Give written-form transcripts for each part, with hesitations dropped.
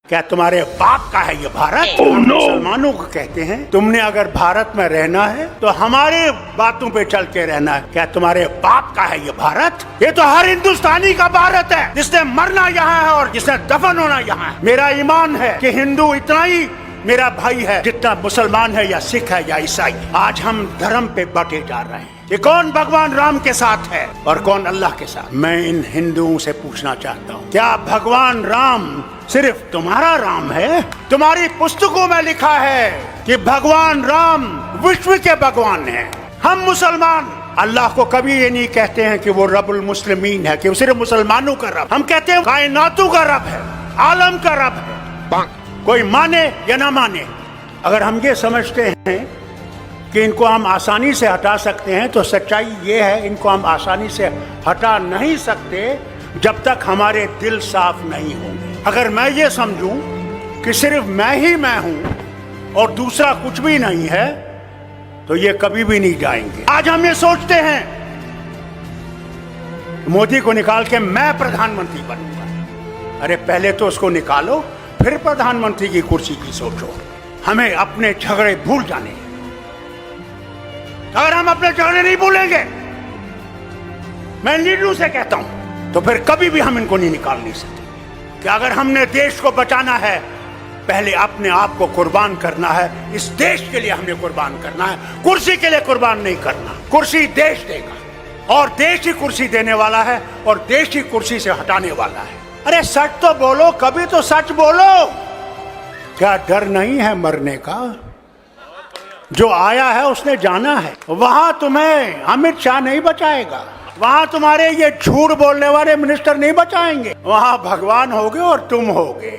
क्या तुम्हारे बाप का है ये भारत? मुसलमानों को कहते हैं तुमने अगर भारत में रहना है तो हमारे बातों पे चल के रहना है। क्या तुम्हारे बाप का है ये भारत? ये तो हर हिंदुस्तानी का भारत है, जिसने मरना यहाँ है और जिसने दफन होना यहाँ है। मेरा ईमान है कि हिंदू इतना ही मेरा भाई है जितना मुसलमान है या सिख है या ईसाई। आज हम धर्म पे बटे जा रहे हैं कि कौन भगवान राम के साथ है और कौन अल्लाह के साथ। मैं इन हिंदुओं से पूछना चाहता हूँ, क्या भगवान राम सिर्फ तुम्हारा राम है? तुम्हारी पुस्तकों में लिखा है कि भगवान राम विश्व के भगवान हैं। हम मुसलमान अल्लाह को कभी ये नहीं कहते हैं कि वो रब्बुल मुस्लिमीन है, कि वो सिर्फ मुसलमानों का रब। हम कहते हैं कायनातों का रब है, आलम का रब है, कोई माने या ना माने। अगर हम ये समझते हैं कि इनको हम आसानी से हटा सकते हैं तो सच्चाई ये है, इनको हम आसानी से हटा नहीं सकते जब तक हमारे दिल साफ नहीं होंगे। अगर मैं ये समझूं कि सिर्फ मैं ही मैं हूं और दूसरा कुछ भी नहीं है तो ये कभी भी नहीं जाएंगे। आज हम ये सोचते हैं मोदी को निकाल के मैं प्रधानमंत्री बनूंगा। अरे पहले तो उसको निकालो, फिर प्रधानमंत्री की कुर्सी की सोचो। हमें अपने झगड़े भूल जाने। अगर हम अपने झगड़े नहीं भूलेंगे, मैं लीडरों से कहता हूं, तो फिर कभी भी हम इनको नहीं निकाल नहीं सकते। कि अगर हमने देश को बचाना है, पहले अपने आप को कुर्बान करना है। इस देश के लिए हमने कुर्बान करना है, कुर्सी के लिए कुर्बान नहीं करना। कुर्सी देश देगा और देश ही कुर्सी देने वाला है और देश ही कुर्सी से हटाने वाला है। अरे सच तो बोलो, कभी तो सच बोलो। क्या डर नहीं है मरने का? जो आया है उसने जाना है। वहां तुम्हें अमित शाह नहीं बचाएगा, वहां तुम्हारे ये झूठ बोलने वाले मिनिस्टर नहीं बचाएंगे। वहां भगवान होगे और तुम होगे।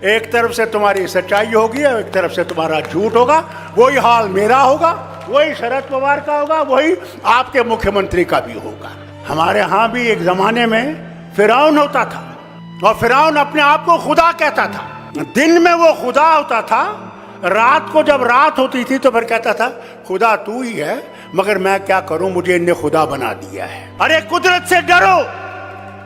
एक तरफ से तुम्हारी सच्चाई होगी और एक तरफ से तुम्हारा झूठ होगा। वही हाल मेरा होगा, वही शरद पवार का होगा, वही आपके मुख्यमंत्री का भी होगा। हमारे यहाँ भी एक जमाने में फिरौन होता था और फिरौन अपने आप को खुदा कहता था। दिन में वो खुदा होता था, रात को जब रात होती थी तो फिर कहता था खुदा तू ही है, मगर मैं क्या करूं, मुझे इनने खुदा बना दिया है। अरे कुदरत से डरो,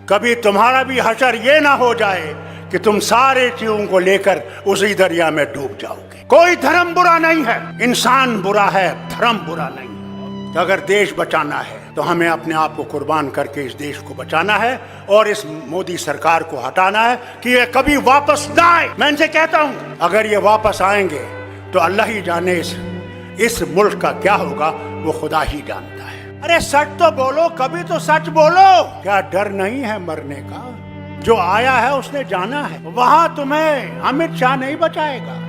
कभी तुम्हारा भी हशर ये ना हो जाए कि तुम सारे चीजों को लेकर उसी दरिया में डूब जाओगे। कोई धर्म बुरा नहीं है, इंसान बुरा है, धर्म बुरा नहीं। तो अगर देश बचाना है तो हमें अपने आप को कुर्बान करके इस देश को बचाना है और इस मोदी सरकार को हटाना है कि ये कभी वापस ना आए। मैं इनसे कहता हूं, अगर ये वापस आएंगे तो अल्लाह ही जाने इस मुल्क का क्या होगा, वो खुदा ही जानता है। अरे सच तो बोलो, कभी तो सच बोलो। क्या डर नहीं है मरने का? जो आया है उसने जाना है। वहां तुम्हें अमित शाह नहीं बचाएगा,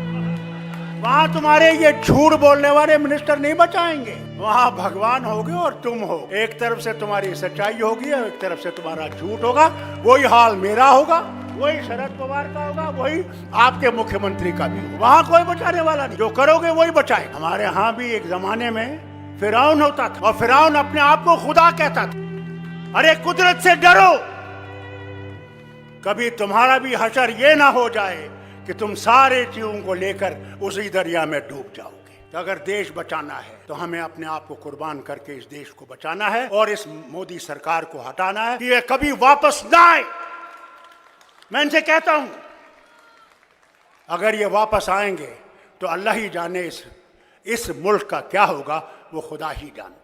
वहां तुम्हारे ये झूठ बोलने वाले मिनिस्टर नहीं बचाएंगे। वहां भगवान होगे और तुम हो। एक तरफ से तुम्हारी सच्चाई होगी और एक तरफ से तुम्हारा झूठ होगा। वही हाल मेरा होगा, वही शरद पवार का होगा, वही आपके मुख्यमंत्री का भी होगा। वहां कोई बचाने वाला नहीं, जो करोगे वही बचाए। हमारे यहाँ भी एक जमाने में फिरौन होता था और फिरौन अपने आप को खुदा कहता था। अरे कुदरत से डरो, कभी तुम्हारा भी हशर ये ना हो जाए कि तुम सारे चीजों को लेकर उसी दरिया में डूब जाओगे। तो अगर देश बचाना है तो हमें अपने आप को कुर्बान करके इस देश को बचाना है और इस मोदी सरकार को हटाना है कि ये कभी वापस ना आए। मैं इनसे कहता हूं, अगर ये वापस आएंगे तो अल्लाह ही जाने इस मुल्क का क्या होगा, वो खुदा ही जानता है।